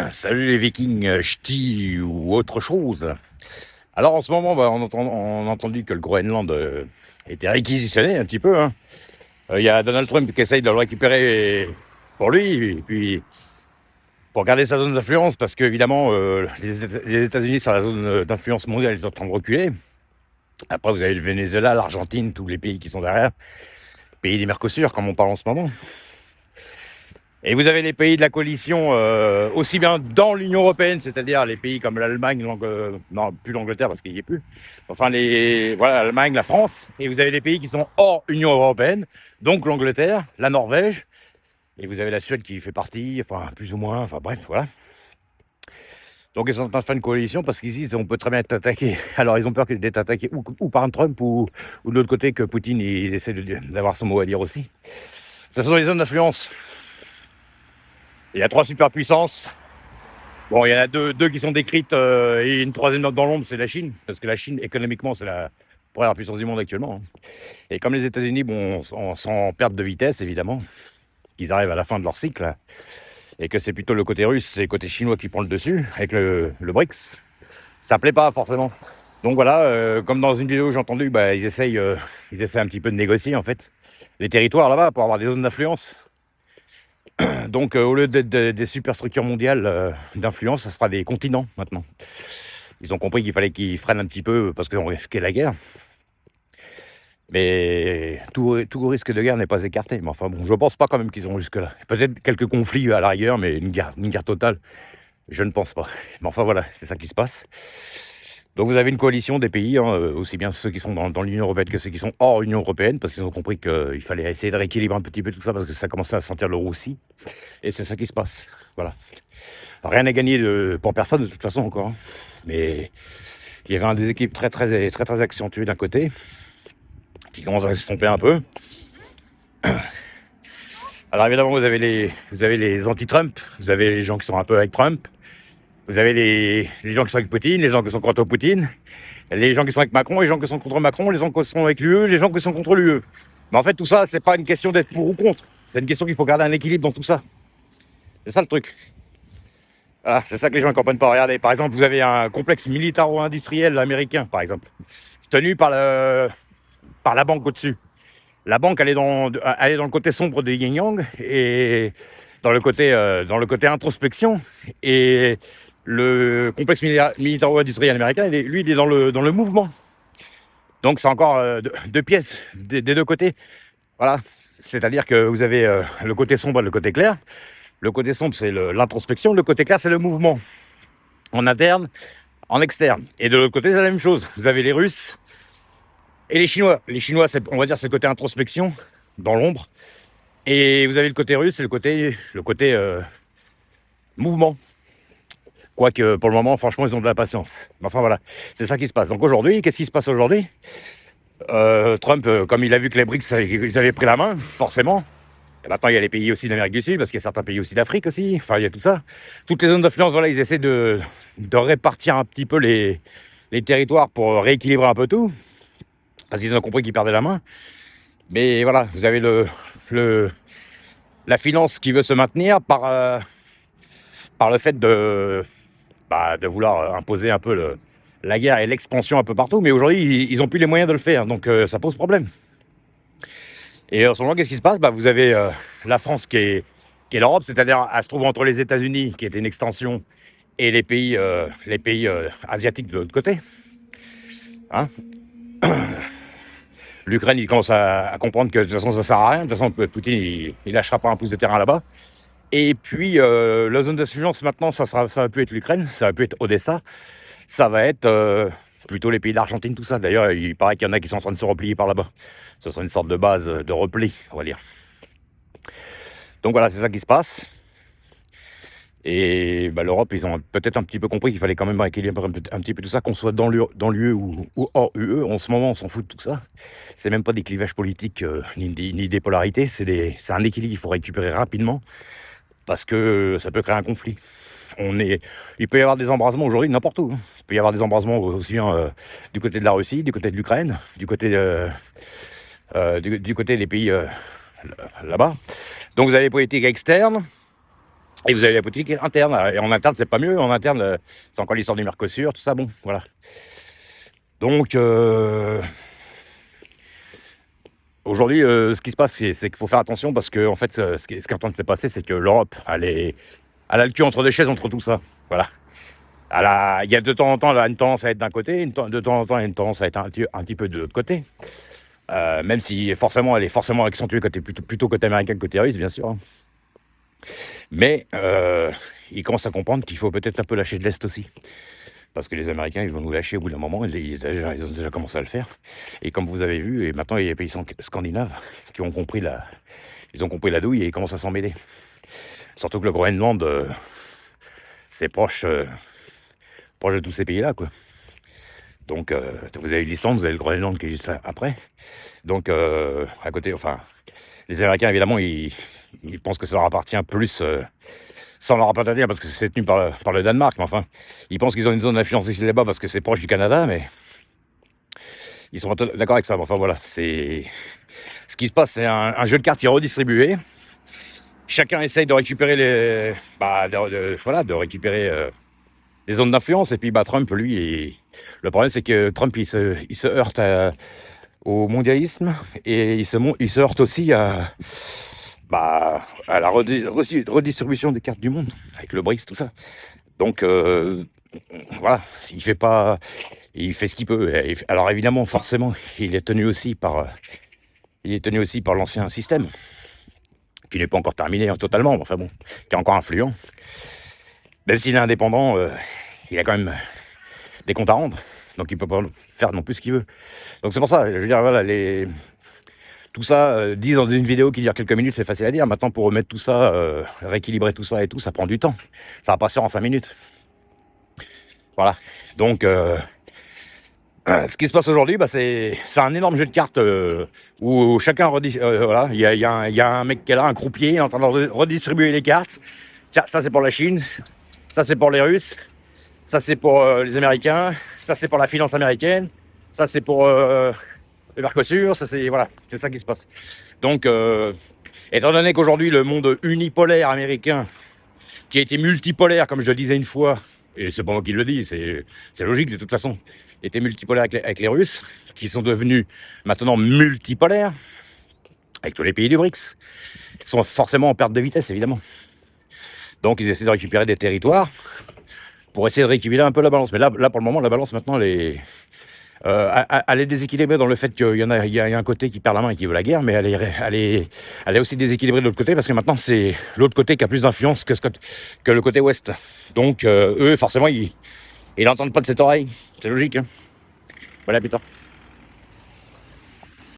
Salut les Vikings, ch'ti ou autre chose. Alors en ce moment, on a entendu que le Groenland était réquisitionné un petit peu, hein. Il y a Donald Trump qui essaye de le récupérer pour lui, et puis pour garder sa zone d'influence, parce qu'évidemment, les États-Unis sur la zone d'influence mondiale ils sont en train de reculer. Après, vous avez le Venezuela, l'Argentine, tous les pays qui sont derrière, pays des Mercosur, comme on parle en ce moment. Et vous avez les pays de la coalition, aussi bien dans l'Union européenne, c'est-à-dire les pays comme l'Allemagne, non, plus l'Angleterre parce qu'il n'y est plus. Enfin, voilà, l'Allemagne, la France. Et vous avez des pays qui sont hors Union européenne, donc l'Angleterre, la Norvège. Et vous avez la Suède qui fait partie, enfin, plus ou moins, enfin bref, voilà. Donc ils sont en train de faire une coalition parce qu'ils disent on peut très bien être attaqué. Alors ils ont peur d'être attaqués ou par un Trump ou de l'autre côté que Poutine il essaie d'avoir son mot à dire aussi. Ce sont les zones d'influence. Il y a 3 superpuissances. Bon, il y en a deux qui sont décrites et une troisième dans l'ombre, c'est la Chine. Parce que la Chine, économiquement, c'est la première puissance du monde actuellement, hein. Et comme les États-Unis sont en perte de vitesse, évidemment, ils arrivent à la fin de leur cycle, et que c'est plutôt le côté russe et le côté chinois qui prend le dessus, avec le BRICS, ça plaît pas forcément. Donc voilà, comme dans une vidéo que j'ai entendu, ils essayent un petit peu de négocier, en fait, les territoires là-bas pour avoir des zones d'influence. Donc, au lieu d'être des superstructures mondiales d'influence, ça sera des continents maintenant. Ils ont compris qu'il fallait qu'ils freinent un petit peu parce qu'on risquait la guerre. Mais tout risque de guerre n'est pas écarté. Mais enfin bon, je pense pas quand même qu'ils iront jusque-là. Peut-être quelques conflits à la rigueur, mais une guerre totale, je ne pense pas. Mais enfin voilà, c'est ça qui se passe. Donc vous avez une coalition des pays, hein, aussi bien ceux qui sont dans l'Union européenne que ceux qui sont hors Union européenne, parce qu'ils ont compris qu'il fallait essayer de rééquilibrer un petit peu tout ça, parce que ça commençait à sentir le roussi. Et c'est ça qui se passe. Voilà. Alors, rien n'est gagné pour personne de toute façon encore, hein. Mais il y avait un déséquilibre très accentué d'un côté, qui commence à s'estomper un peu. Alors évidemment, vous avez les anti-Trump, vous avez les gens qui sont un peu avec Trump, vous avez les gens qui sont avec Poutine, les gens qui sont contre Poutine, les gens qui sont avec Macron, les gens qui sont contre Macron, les gens qui sont avec l'UE, les gens qui sont contre l'UE. Mais en fait, tout ça, c'est pas une question d'être pour ou contre. C'est une question qu'il faut garder un équilibre dans tout ça. C'est ça le truc. Voilà, c'est ça que les gens ne comprennent pas. Regardez, par exemple, vous avez un complexe militaro-industriel américain, par exemple, tenu par la banque au-dessus. La banque, elle est dans le côté sombre de yin-yang et dans le côté introspection. Et le complexe militaro-industriel américain, lui, il est dans le mouvement. Donc, c'est encore deux pièces des deux côtés. Voilà. C'est-à-dire que vous avez le côté sombre et le côté clair. Le côté sombre, c'est l'introspection. Le côté clair, c'est le mouvement. En interne, en externe. Et de l'autre côté, c'est la même chose. Vous avez les Russes et les Chinois. Les Chinois, on va dire, c'est le côté introspection, dans l'ombre. Et vous avez le côté russe et le côté mouvement. Quoique, pour le moment, franchement, ils ont de la patience. Mais enfin, voilà. C'est ça qui se passe. Donc aujourd'hui, qu'est-ce qui se passe aujourd'hui ? Trump, comme il a vu que les BRICS, ils avaient pris la main, forcément. Et maintenant, il y a les pays aussi d'Amérique du Sud, parce qu'il y a certains pays aussi d'Afrique aussi. Enfin, il y a tout ça. Toutes les zones d'influence, voilà, ils essaient de répartir un petit peu les territoires pour rééquilibrer un peu tout. Parce qu'ils ont compris qu'ils perdaient la main. Mais voilà, vous avez la finance qui veut se maintenir par le fait de vouloir imposer un peu la guerre et l'expansion un peu partout. Mais aujourd'hui, ils n'ont plus les moyens de le faire. Donc, ça pose problème. Et en ce moment, qu'est-ce qui se passe ? Vous avez la France qui est l'Europe, c'est-à-dire elle se trouve entre les États-Unis, qui est une extension, et les pays asiatiques de l'autre côté. Hein ? L'Ukraine, il commence à comprendre que de toute façon, ça sert à rien. De toute façon, Poutine, il lâchera pas un pouce de terrain là-bas. Et puis, la zone d'influence, maintenant, ça va plus être l'Ukraine, ça va plus être Odessa, ça va être plutôt les pays d'Argentine, tout ça. D'ailleurs, il paraît qu'il y en a qui sont en train de se replier par là-bas. Ce sera une sorte de base de repli, on va dire. Donc voilà, c'est ça qui se passe. Et l'Europe, ils ont peut-être un petit peu compris qu'il fallait quand même équilibrer un petit peu tout ça, qu'on soit dans l'UE ou hors UE. En ce moment, on s'en fout de tout ça. C'est même pas des clivages politiques ni des polarités, c'est un équilibre qu'il faut récupérer rapidement parce que ça peut créer un conflit. Il peut y avoir des embrasements aujourd'hui n'importe où. Il peut y avoir des embrasements aussi bien du côté de la Russie, du côté de l'Ukraine, du côté des pays là-bas. Donc vous avez les politiques externes. Et vous avez la politique interne. Et en interne, c'est pas mieux. En interne, c'est encore l'histoire du Mercosur, tout ça. Bon, voilà. Donc, aujourd'hui, ce qui se passe, c'est qu'il faut faire attention parce que, en fait, ce qui est en train de se passer, c'est que l'Europe, elle a le cul entre deux chaises entre tout ça. Voilà. Il y a de temps en temps, elle a une tendance à être d'un côté, de temps en temps, il y a une tendance à être un petit peu de l'autre côté. Même si forcément, elle est forcément accentuée plutôt côté américain que côté russe, bien sûr, hein. Mais ils commencent à comprendre qu'il faut peut-être un peu lâcher de l'Est aussi. Parce que les Américains, ils vont nous lâcher au bout d'un moment. Ils ont déjà commencé à le faire. Et comme vous avez vu, et maintenant, il y a les pays scandinaves qui ont compris ils ont compris la douille et ils commencent à s'en mêler. Surtout que le Groenland, c'est proche de tous ces pays-là, quoi. Donc, vous avez l'Islande, vous avez le Groenland qui est juste après. Donc, à côté, enfin, les Américains, évidemment, ils pensent que ça leur appartient plus, sans leur appartenir, parce que c'est tenu par le Danemark. Mais enfin, ils pensent qu'ils ont une zone d'influence ici là-bas parce que c'est proche du Canada, mais ils sont pas d'accord avec ça. Mais enfin, voilà, ce qui se passe, c'est un jeu de cartes qui est redistribué. Chacun essaye de récupérer de récupérer les zones d'influence. Et puis, Trump, lui, le problème, c'est que Trump, il se heurte au mondialisme et il se heurte aussi à la redistribution des cartes du monde avec le BRICS, tout ça. Donc, voilà, il fait ce qu'il peut. Alors, évidemment, forcément, il est tenu aussi par l'ancien système, qui n'est pas encore terminé totalement, enfin bon, qui est encore influent. Même s'il est indépendant, il a quand même des comptes à rendre, donc il peut pas faire non plus ce qu'il veut. Donc c'est pour ça, je veux dire, voilà, tout ça, dit dans une vidéo qui dure quelques minutes, c'est facile à dire. Maintenant, pour remettre tout ça, rééquilibrer tout ça et tout, ça prend du temps. Ça va pas se faire en 5 minutes. Voilà. Donc, ce qui se passe aujourd'hui, c'est un énorme jeu de cartes où chacun voilà, il y a un mec qui est là, un croupier, il est en train de redistribuer les cartes. Tiens, ça c'est pour la Chine, ça c'est pour les Russes, ça c'est pour les Américains, ça c'est pour la finance américaine, ça c'est pour le Mercosur, voilà, c'est ça qui se passe. Donc, étant donné qu'aujourd'hui le monde unipolaire américain, qui a été multipolaire, comme je le disais une fois, et c'est pas moi qui le dis, c'est logique de toute façon, était multipolaire avec les Russes, qui sont devenus maintenant multipolaires, avec tous les pays du BRICS, qui sont forcément en perte de vitesse, évidemment. Donc ils essaient de récupérer des territoires pour essayer de rééquilibrer un peu la balance. Mais là pour le moment, la balance maintenant, elle est déséquilibrée dans le fait qu'il y a un côté qui perd la main et qui veut la guerre, mais elle est aussi déséquilibrée de l'autre côté, parce que maintenant c'est l'autre côté qui a plus d'influence que le côté ouest. Donc eux, forcément, ils n'entendent pas de cette oreille. C'est logique, hein. Voilà, putain.